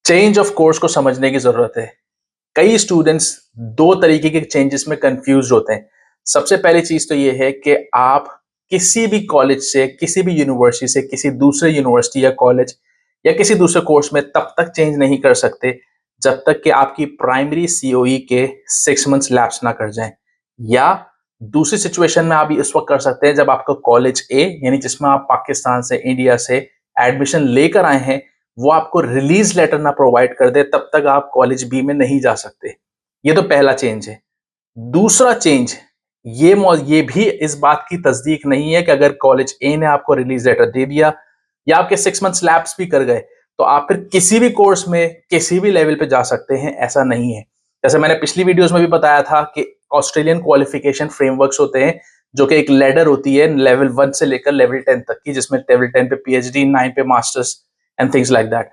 Change of course को समझने की जरूरत है। कई स्टूडेंट्स दो तरीके के चेंजेस में कंफ्यूज होते हैं। सबसे पहली चीज तो ये है कि आप किसी भी कॉलेज से, किसी भी यूनिवर्सिटी से, किसी दूसरे यूनिवर्सिटी या कॉलेज या किसी दूसरे कोर्स में तब तक चेंज नहीं कर सकते जब तक कि आपकी प्राइमरी सीओई के 6 मंथ्स लैप्स ना कर जाएं। या दूसरी सिचुएशन में आप इस वक्त कर सकते हैं जब आपका कॉलेज ए, यानी जिसमें आप पाकिस्तान से, इंडिया से एडमिशन लेकर आए हैं, वो आपको रिलीज लेटर ना प्रोवाइड कर दे, तब तक आप कॉलेज बी में नहीं जा सकते। ये तो पहला चेंज है। दूसरा चेंज ये भी इस बात की तस्दीक नहीं है कि अगर कॉलेज ए ने आपको रिलीज लेटर दे दिया या आपके 6 मंथ्स लैप्स भी कर गए तो आप फिर किसी भी कोर्स में किसी भी लेवल पे जा सकते हैं, ऐसा नहीं है। जैसे मैंने पिछली वीडियोस में भी बताया था कि ऑस्ट्रेलियन क्वालिफिकेशन फ्रेमवर्क्स होते हैं, जो कि एक लेडर होती है लेवल 1 से लेकर लेवल 10 तक की, जिसमें लेवल 10 पे पीएचडी, 9 पे masters and things like that.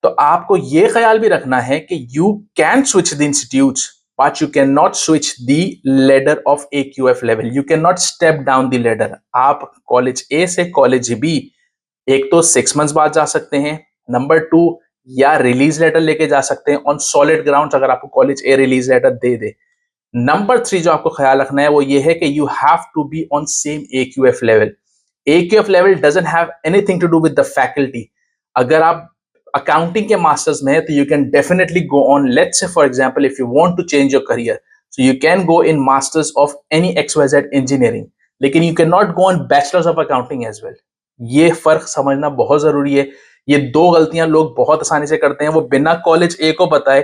तो आपको ये ख्याल भी रखना है कि you can switch the institutes but you can not switch the ladder of AQF level. You can not step down the ladder. आप कॉलेज ए से कॉलेज बी एक तो 6 मंथ्स बाद जा सकते हैं, नंबर 2 या रिलीज लेटर लेके जा सकते हैं ऑन सॉलिड ग्राउंड अगर आपको कॉलेज ए रिलीज लेटर दे दे। नंबर 3 जो आपको ख्याल रखना है वो ये है कि you have to be on same AQF level. AQF level doesn't have anything to do with the faculty. अगर आप अकाउंटिंग के मास्टर्स में है तो you can definitely go on, let's say for example if you want to change your career, so you can go in masters of any XYZ engineering, लेकिन you can not go on bachelors of accounting as well. ये फर्क समझना बहुत जरूरी है। ये दो गलतियां लोग बहुत आसानी से करते हैं। वो बिना कॉलेज ए को बताए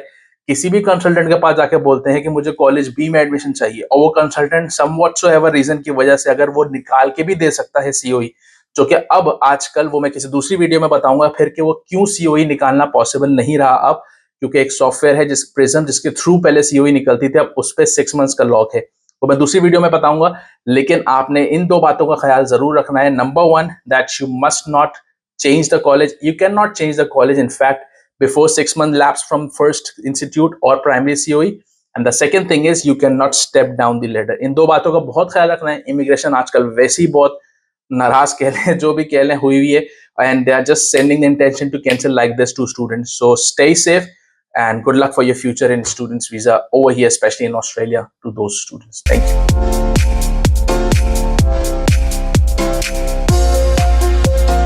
किसी भी कंसल्टेंट के पास जाके बोलते हैं कि मुझे कॉलेज बी में एडमिशन चाहिए, और वो कंसल्टेंट सम व्हाटसोएवर रीजन की वजह से अगर वो निकाल के भी दे सकता है सीओई, जो कि अब आजकल, वो मैं किसी दूसरी वीडियो में बताऊंगा फिर कि वो क्यों सीओई निकालना पॉसिबल नहीं रहा अब, क्योंकि एक सॉफ्टवेयर है प्रिज्म, जिसके थ्रू पहले सीओई निकलती थी, अब उस पर 6 मंथ्स का लॉक है। वो मैं दूसरी वीडियो में बताऊंगा। लेकिन आपने इन दो बातों का ख्याल जरूर रखना है। Number 1, that you must not change the college. You cannot change the college, in fact, before 6 months lapse from first institute or primary COE. And the second thing is you cannot step down the ladder. इन दो बातों का बहुत ख्याल रखना है। Immigration आजकल वैसे ही बहुत नाराज कह लें, जो भी कह लें, हुई हुई है, and they are just sending the intention to cancel like this to students. So stay safe and good luck for your future in students visa over here, especially in Australia, to those students. Thank you.